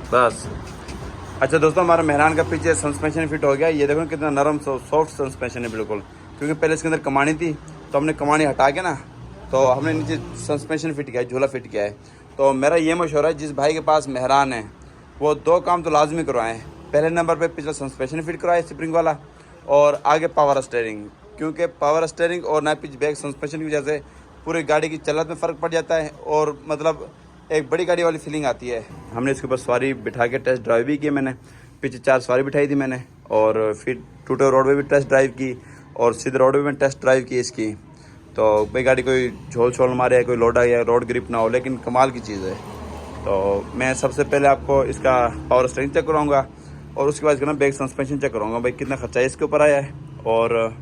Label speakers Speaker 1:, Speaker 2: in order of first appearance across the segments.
Speaker 1: बस। अच्छा दोस्तों, हमारा मेहरान का पीछे सस्पेंशन फिट हो गया। ये देखो कितना नरम सॉफ्ट सस्पेंशन है बिल्कुल, क्योंकि पहले इसके अंदर कमानी थी, तो हमने कमानी हटा के ना, तो हमने नीचे सस्पेंशन फिट किया है, झूला फिट किया है। तो मेरा ये मशवरा है, जिस भाई के पास मेहरान है वो 2 काम तो लाजमी करवाएं। पहले नंबर पे पिछला सस्पेंशन फिट करवाए स्प्रिंग वाला, और आगे पावर स्टीयरिंग, क्योंकि पावर स्टीयरिंग और ना पिच बैक सस्पेंशन की वजह से पूरी गाड़ी की चलत में फ़र्क पड़ जाता है, और मतलब एक बड़ी गाड़ी वाली फीलिंग आती है। हमने इसके ऊपर सवारी बिठा के टेस्ट ड्राइव भी किए मैंने, पीछे 4 सवारी बिठाई थी मैंने, और फिर टूटे रोड पे भी टेस्ट ड्राइव की, और सीधे रोड पे भी टेस्ट ड्राइव की इसकी। तो भाई गाड़ी कोई झोल छोल मारे, कोई लोडा या रोड ग्रिप ना हो, लेकिन कमाल की चीज़ है। तो मैं सबसे पहले आपको इसका पावर स्टीयरिंग चेक कराऊंगा, और उसके बाद इसका ना बैक सस्पेंशन चेक कराऊंगा, भाई कितना खर्चा इसके ऊपर आया है और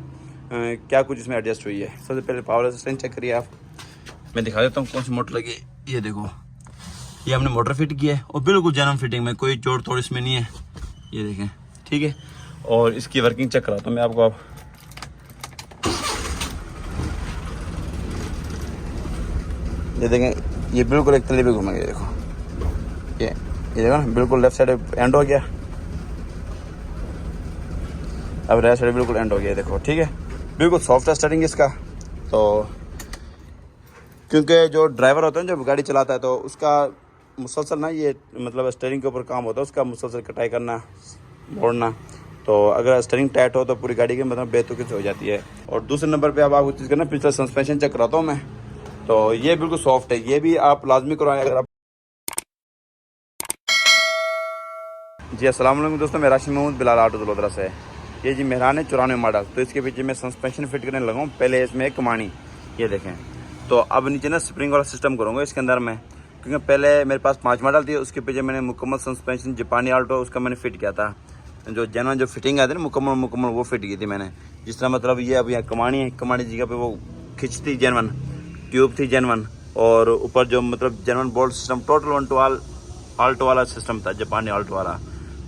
Speaker 1: क्या कुछ इसमें एडजस्ट हुई है। सबसे पहले पावर स्टीयरिंग चेक करिए आप। मैं दिखा देता हूँ कौन सी मोटर लगी है। ये देखो, ये हमने मोटर फिट की है, और बिल्कुल जनरल फिटिंग में, कोई जोड़ तोड़ इसमें नहीं है। ये देखें, ठीक है। और इसकी वर्किंग चेक कराता हूँ मैं आपको। आप ये देखें, ये बिल्कुल एक तले पे घूमेंगे। ये देखो, ये देखो ना, बिल्कुल लेफ्ट साइड एंड हो गया, अब राइट साइड बिल्कुल एंड हो गया। देखो, ठीक है, बिल्कुल सॉफ्ट है स्टार्टिंग इसका। तो क्योंकि जो ड्राइवर होता है, जब गाड़ी चलाता है, तो उसका मुसलसल ना, ये मतलब स्टीयरिंग के ऊपर काम होता है उसका, मुसलसल कटाई करना, मोड़ना। तो अगर स्टीयरिंग टाइट हो तो पूरी गाड़ी की मतलब बेतुकी से हो जाती है। और दूसरे नंबर पे अब आपको चीज़ करना, पिछला सस्पेंशन चेक कराता हूँ मैं। तो ये बिल्कुल सॉफ्ट है, ये भी आप लाजमी करवाएं अगर आप। जी अस्सलाम वालेकुम दोस्तों, मैं राशिद महमूद बिलाल ऑटो वडोदरा से। ये जी मेहरान है 94 मॉडल। तो इसके पीछे मैं सस्पेंशन फिट करने लगा हूँ। पहले इसमें एक कमानी, ये देखें। तो अब नीचे ना स्प्रिंग वाला सिस्टम करूँगा इसके अंदर मैं, क्योंकि पहले मेरे पास 5 मॉडल थी, उसके पीछे मैंने मुकम्मल सस्पेंशन जापानी आल्टो उसका मैंने फिट किया था। जो जेनवन जो फिटिंग आती है ना, मुकम्मल वो फिट की थी मैंने। जिस तरह मतलब ये अब यहाँ कमानी है, कमानी जगह पे वो खिंचती जेनवन ट्यूब थी जेनवन, और ऊपर जो मतलब genuine bolt system, total 1 to all Alto वाला सिस्टम था, जापानी आल्टो वाला।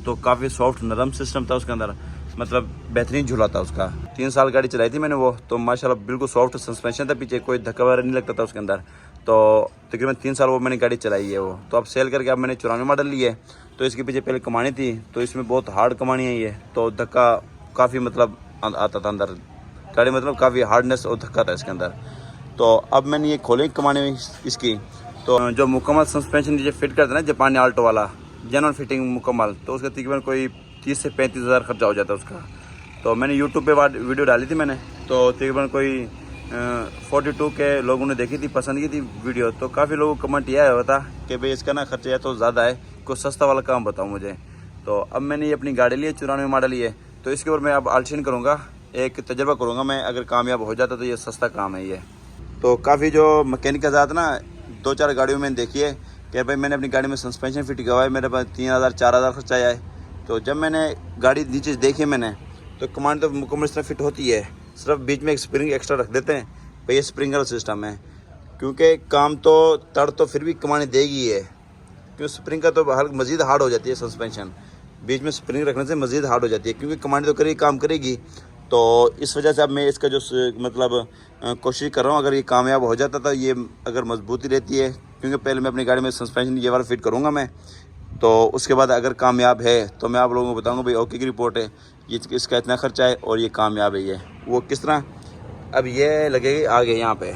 Speaker 1: तो काफ़ी सॉफ्ट नरम सिस्टम था उसके अंदर, मतलब बेहतरीन झूला था उसका। 3 साल गाड़ी चलाई थी मैंने वो, तो माशाल्लाह बिल्कुल सॉफ्ट सस्पेंशन था, पीछे कोई धक्का वगैरह नहीं लगता था उसके अंदर। तो तकरीबन 3 साल वो मैंने गाड़ी चलाई है वो। तो अब सेल करके अब मैंने 94 मॉडल ली है। तो इसके पीछे पहले कमानी थी, तो इसमें बहुत हार्ड कमानी है ये, तो धक्का काफ़ी मतलब आता था अंदर गाड़ी, मतलब काफ़ी हार्डनेस और धक्का था इसके अंदर। तो अब मैंने ये खोली कमानी इसकी। तो जो मुकम्मल सस्पेंशन नीचे फिट करते हैं ना, जापानी आल्टो वाला जेनवन फिटिंग मुकम्मल, तो उसका तकरीबन कोई 30 से 35 हज़ार खर्चा हो जाता है उसका। तो मैंने यूट्यूब पे वीडियो डाली थी मैंने, तो तकरीबन कोई 42 के लोगों ने देखी थी, पसंद की थी वीडियो। तो काफ़ी लोगों को कमेंट यह आया था कि भाई इसका ना खर्चा या तो ज़्यादा है, कोई सस्ता वाला काम बताओ मुझे। तो अब मैंने ये अपनी गाड़ी ली है, 94 मॉडल ही है। तो इसके ऊपर मैं अब आल्शन करूँगा, एक तजर्बा करूँगा मैं, अगर कामयाब हो जाता तो ये सस्ता काम है ये। तो काफ़ी जो मैकेनिक का ज़्यादा ना 2-4 गाड़ियों में देखी है कि भाई मैंने अपनी गाड़ी में सस्पेंशन फिट किया हुआ है, मेरे पास 3000-4000 खर्चा आया है। तो जब मैंने गाड़ी नीचे देखी मैंने, तो कमांड तो मुकम्मल इस तरह फिट होती है, सिर्फ बीच में एक स्प्रिंग एक्स्ट्रा रख देते हैं भाई, ये स्प्रिंगर सिस्टम है। क्योंकि काम तो तड़ तो फिर भी कमाने देगी है, क्योंकि स्प्रिंग का तो मज़ीद हार्ड हो जाती है सस्पेंशन, बीच में स्प्रिंग रखने से मज़ीद हार्ड हो जाती है, क्योंकि कमांड तो करेगी काम करेगी। तो इस वजह से अब मैं इसका जो मतलब कोशिश कर रहा हूँ, अगर ये कामयाब हो जाता तो ये अगर मजबूती रहती है, क्योंकि पहले मैं अपनी गाड़ी में सस्पेंशन ये वाला फिट करूँगा मैं। तो उसके बाद अगर कामयाब है तो मैं आप लोगों को बताऊँगा भाई ओके की रिपोर्ट है, ये इसका इतना खर्चा है और ये कामयाब है। ये वो किस तरह, अब ये लगेगी आगे यहाँ पे,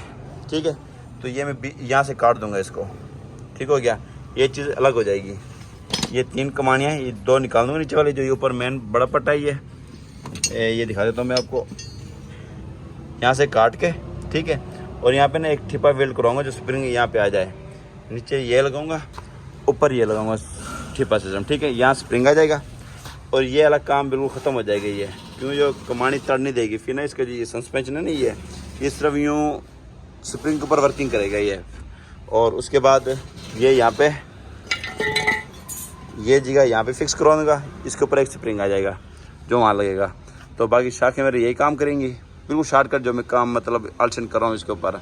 Speaker 1: ठीक है। तो ये मैं यहाँ से काट दूँगा इसको, ठीक हो गया, ये चीज़ अलग हो जाएगी। ये 3 कमानियाँ हैं, ये 2 निकाल दूँगा नीचे वाली, जो ये ऊपर मेन बड़ा पट्टा ही है, ये दिखा देता हूँ मैं आपको। यहाँ से काट के, ठीक है, और यहाँ पे ना एक ठिपा वेल्ड कराऊंगा जो स्प्रिंग यहाँ पे आ जाए। नीचे ये लगाऊंगा, ऊपर ये लगाऊंगा ठिपा सिस्टम, ठीक है, यहाँ स्प्रिंग आ जाएगा, और ये वाला काम बिल्कुल ख़त्म हो जाएगा ये, क्योंकि जो कमानी तड़ नहीं देगी फिर ना, इसका जो ये सस्पेंशन है नहीं, ये सिर्फ यूँ स्प्रिंग के ऊपर वर्किंग करेगा ये। और उसके बाद ये यहाँ पे, ये जगह यहाँ पे फिक्स करवा दूँगा, इसके ऊपर एक स्प्रिंग आ जाएगा जो वहाँ लगेगा। तो बाकी शाखें मेरे यही काम करेंगी, बिल्कुल शॉर्टकट जो मैं काम मतलब आल्शन कर रहा हूँ इसके ऊपर।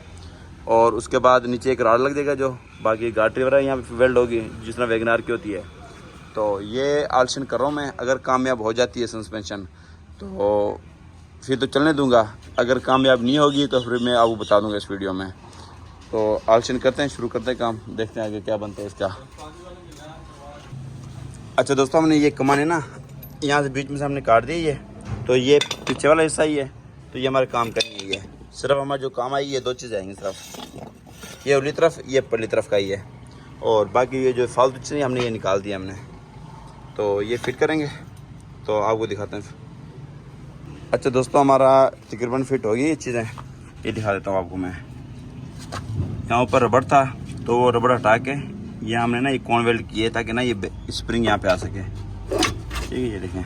Speaker 1: और उसके बाद नीचे एक राड लग जाएगा, जो बाकी गाड़ी वगैरह यहाँ पे वेल्ड होगी जिस तरह वैगनार की होती है। तो ये आल्शन कर रहा हूँ मैं, अगर कामयाब हो जाती है सस्पेंशन तो फिर तो चलने दूँगा, अगर कामयाब नहीं होगी तो फिर मैं आपको बता दूँगा इस वीडियो में। तो आल्शन करते हैं, शुरू करते हैं काम, देखते हैं आगे क्या बनता है इसका। अच्छा दोस्तों, हमने ये कमाने ना यहाँ से बीच में से हमने काट दी है, तो ये पीछे वाला हिस्सा ही है, तो ये हमारे काम करनी है। सिर्फ हमारा जो काम आई ये 2 चीज़ आएंगी, सिर्फ ये उरली तरफ, ये पल्ली तरफ का ही है, और बाकी ये जो फालतू चीज़ें हमने ये निकाल दिया हमने। तो ये फिट करेंगे तो आपको दिखाते हैं। अच्छा दोस्तों, हमारा तकरीबन फिट हो गई ये चीज़ें, ये दिखा देता हूँ आपको मैं। यहाँ ऊपर रबड़ था, तो वो रबड़ हटा के ये हमने ना ये कॉन वेल्ड किए ताकि ना ये स्प्रिंग यहाँ पे आ सके। ठीक है, ये देखें,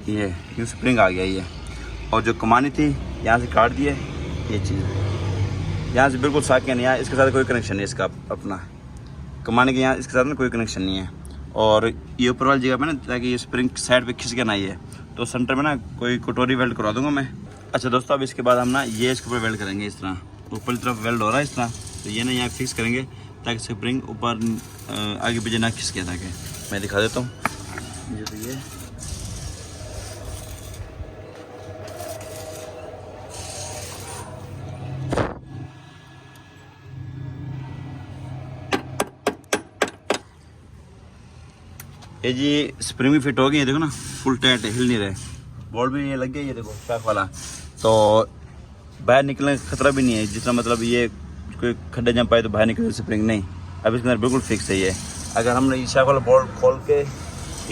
Speaker 1: ये स्प्रिंग आ गया ये। और जो कमानी थी यहाँ से काट दिए, ये चीज़ यहाँ से बिल्कुल साके नहीं, यहाँ इसके साथ कोई कनेक्शन नहीं इसका अपना, कमाने के यहाँ इसके साथ ना कोई कनेक्शन नहीं है। और ये ऊपर वाली जगह पे ना, ताकि ये स्प्रिंग साइड पे खिंच के ना आइए, तो सेंटर में ना कोई कटोरी वेल्ड करवा दूंगा मैं। अच्छा दोस्तों, अब इसके बाद हम ना ये इसके ऊपर वेल्ड करेंगे, इस तरह ऊपर की तरफ वेल्ड हो रहा है इस तरह, तो ये ना यहाँ फिक्स करेंगे ताकि स्प्रिंग ऊपर आगे पीछे ना खिसके। ताकि मैं दिखा देता हूँ, ये तो ये जी स्प्रिंग भी फिट हो गई है, देखो ना फुल टाइट है, हिल नहीं रहे। बोल्ट भी ये लग गया, ये देखो शॉक वाला, तो बाहर निकलने का खतरा भी नहीं है। जितना मतलब ये कोई खड्डे जम पाए तो बाहर निकले स्प्रिंग नहीं, अब इसके अंदर बिल्कुल फिक्स है ये। अगर हमने ये शाक वाला बोल्ट खोल के,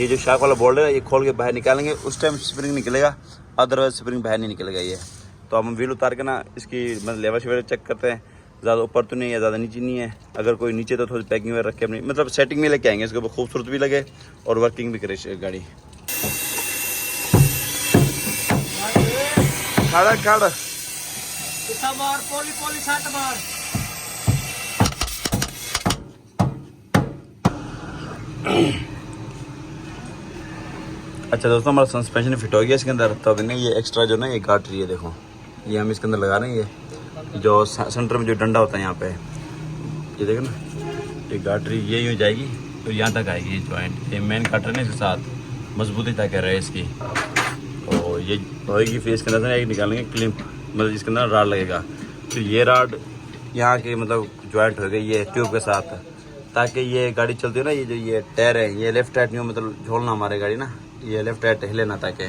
Speaker 1: ये जो शाक वाला बोल्ट है ये खोल के बाहर निकालेंगे, उस टाइम स्प्रिंग निकलेगा, अदरवाइज स्प्रिंग बाहर नहीं निकलेगा ये। तो हम व्हील उतार के ना इसकी मतलब लेवल शेवर चेक करते हैं, ज़्यादा ऊपर तो नहीं है, ज़्यादा नीचे नहीं है। अगर कोई नीचे तो थोड़ी पैकिंग में रख के अपनी मतलब सेटिंग में लेके आएंगे, इसके ऊपर खूबसूरत भी लगे और वर्किंग भी करे गाड़ी। खाड़ा खाड़ा अच्छा दोस्तों, हमारा सस्पेंशन फिट हो गया इसके अंदर। तो अभी ना ये एक्स्ट्रा जो ना ये गाट रही है, देखो ये हम इसके अंदर लगा रहे हैं। ये जो सेंटर में जो डंडा होता है यहाँ पे, ये देखो ना, ये गाट रही ये यूँ जाएगी तो यहाँ तक आएगी ये जॉइंट, ये मेन काटर ने इसके साथ मजबूती तय कर रहे हैं इसकी। तो ये होएगी, फिर इसके अंदर से एक निकालेंगे क्लिप, मतलब इसके अंदर राड लगेगा। तो ये राड यहाँ की मतलब जॉइंट हो गई ये ट्यूब के साथ, ताकि ये गाड़ी चलती है ना, ये जो ये टायर है ये लेफ्ट राइट नहीं मतलब झोलना हमारे गाड़ी ना, ये लेफ्ट राइट हिले ना, ताकि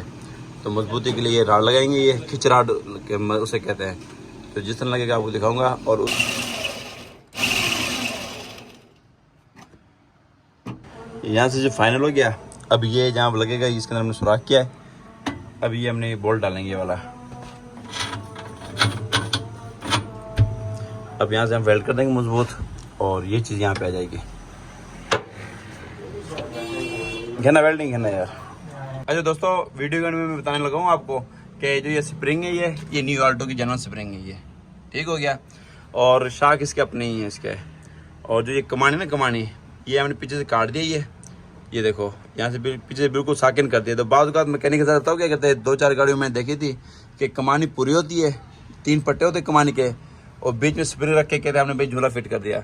Speaker 1: तो मजबूती के लिए ये राड लगाएंगे, ये खिच राड उसे कहते हैं। तो जिस तरह लगेगा आपको दिखाऊंगा। और यहाँ से जो फाइनल हो गया, अब ये जहाँ लगेगा इसके अंदर हमने सुराख किया है, अब ये हमने बोल्ट डालेंगे ये वाला। अब यहाँ से हम वेल्ड कर देंगे मजबूत, और ये चीज़ यहाँ पे आ जाएगी। घना वेल्डिंग घना यार। अच्छा दोस्तों, वीडियो के में बताने लगा हूँ आपको कि जो ये स्प्रिंग है ये न्यू आल्टो की जनरल स्प्रिंग है ये, ठीक हो गया। और शाक इसके अपने ही है इसके। और जो ये कमानी ना, कमानी ये हमने पीछे से काट दिया ये देखो यहाँ से पीछे से बिल्कुल साकिन कर दिया। तो बाद मैकेनिक के साथ बताओ क्या करते हैं, 2-4 गाड़ियों में देखी थी कि कमानी पूरी होती है, 3 पट्टे होते कमानी के, और बीच में स्प्रिंग रख के कहते हैं हमने भाई झूला फिट कर दिया।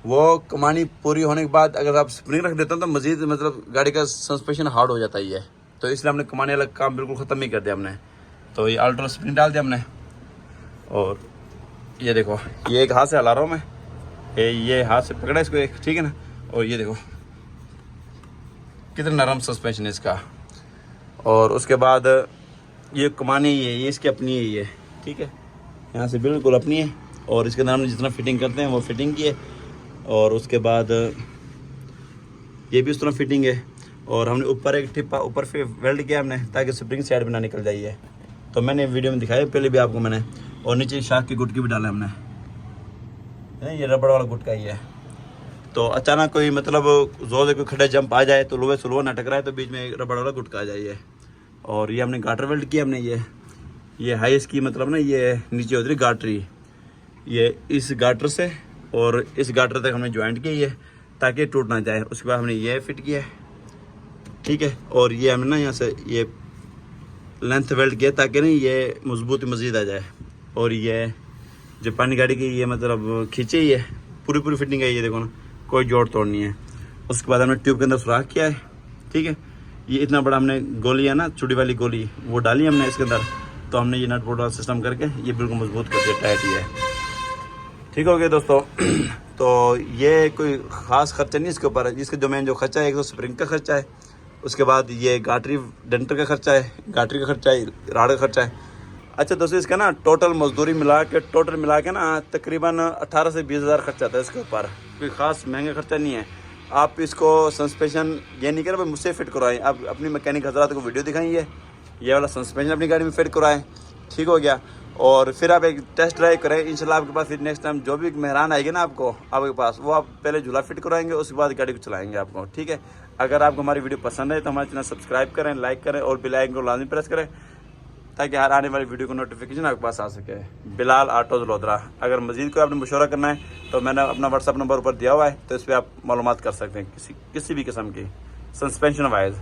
Speaker 1: वो कमानी पूरी होने के बाद अगर आप स्प्रिंग रख देते हो तो मजीद मतलब गाड़ी का सस्पेंशन हार्ड हो जाता ही है। तो इसलिए हमने कमाने वाला काम बिल्कुल ख़त्म ही कर दिया हमने। तो ये अल्ट्रा स्प्रिंग डाल दिया हमने। और ये देखो, ये एक हाथ से हिला रहा हूँ मैं, ये हाथ से पकड़ा इसको एक, ठीक है ना। और ये देखो कितना नरम सस्पेंशन है इसका। और उसके बाद ये कमानी ये इसकी अपनी है ये, ठीक है, यहाँ से बिल्कुल अपनी है। और इसके अंदर हमने जितना फिटिंग करते हैं वो फिटिंग की है। और उसके बाद ये भी उस तरह फिटिंग है। और हमने ऊपर एक टिप्पा ऊपर से वेल्ड किया हमने, ताकि स्प्रिंग साइड में ना निकल जाइए। तो मैंने वीडियो में दिखाया पहले भी आपको मैंने। और नीचे शाक की गुटकी भी डाला हमने, ये रबड़ वाला गुटका ही है। तो अचानक कोई मतलब जोर से कोई खड्डा जंप आ जाए तो लोहे से लोहा ना टकराए, तो बीच में रबड़ वाला गुटका आ जाइए। और ये हमने गाटर वेल्ड किया हमने, ये हाई इसकी मतलब ना, ये नीचे उतरी गाटरी, ये इस गाटर से और इस गाटर तक हमने ज्वाइंट की है ताकि टूट ना जाए। उसके बाद हमने ये फिट किया है, ठीक है। और ये हमने ना यहाँ से ये लेंथ वेल्ड किया ताकि ना ये मजबूती मज़ीद आ जाए। और ये जापानी गाड़ी की ये मतलब खींचे ही है, पूरी फिटिंग है ये, देखो ना कोई जोड़ तोड़ नहीं है। उसके बाद हमने ट्यूब के अंदर सुराख किया है, ठीक है। ये इतना बड़ा हमने गोली है ना, चुड़ी वाली गोली, वो डाली हमने इसके अंदर। तो हमने ये नट बोल्ट वाला सिस्टम करके ये बिल्कुल मजबूत कर दिया, टाइट ही है, ठीक हो गया दोस्तों। तो ये कोई ख़ास खर्चा नहीं इसके ऊपर है। इसका जो मेन जो खर्चा है, एक तो स्प्रिंग का खर्चा है, उसके बाद ये गाटरी डेंटर का खर्चा है, गाटरी का खर्चा है, राड का खर्चा है। अच्छा दोस्तों, इसका ना टोटल मजदूरी मिला के ना तकरीबन 18 से 20 हज़ार खर्चा आता है इसके ऊपर। कोई ख़ास महंगा खर्चा नहीं है। आप इसको सस्पेंशन ये नहीं करें भाई मुझसे फिट करवाएं, आप अपनी मैकेनिक हजरात को वीडियो दिखाइए, ये वाला सस्पेंशन अपनी गाड़ी में फिट करवाएं। ठीक हो गया। और फिर आप एक टेस्ट ड्राइव करें, इंशाल्लाह आपके पास फिर नेक्स्ट टाइम जो भी मेहरान आएगी ना आपके पास, वो आप पहले झूला फिट कराएंगे, उसके बाद गाड़ी को चलाएंगे आपको। ठीक है। अगर आपको हमारी वीडियो पसंद है तो हमारे चैनल सब्सक्राइब करें, लाइक करें और बेल आइकन को लाजमी प्रेस करें, ताकि हर आने वाली वीडियो को नोटिफिकेशन आपके पास आ सके। बिलाल ऑटो जलोदरा। अगर मजीद कोई आपने मशवरा करना है तो मैंने अपना व्हाट्सअप नंबर ऊपर दिया हुआ है, तो इस पर आप मालूमात कर सकते हैं किसी भी किस्म की सस्पेंशन वाइज।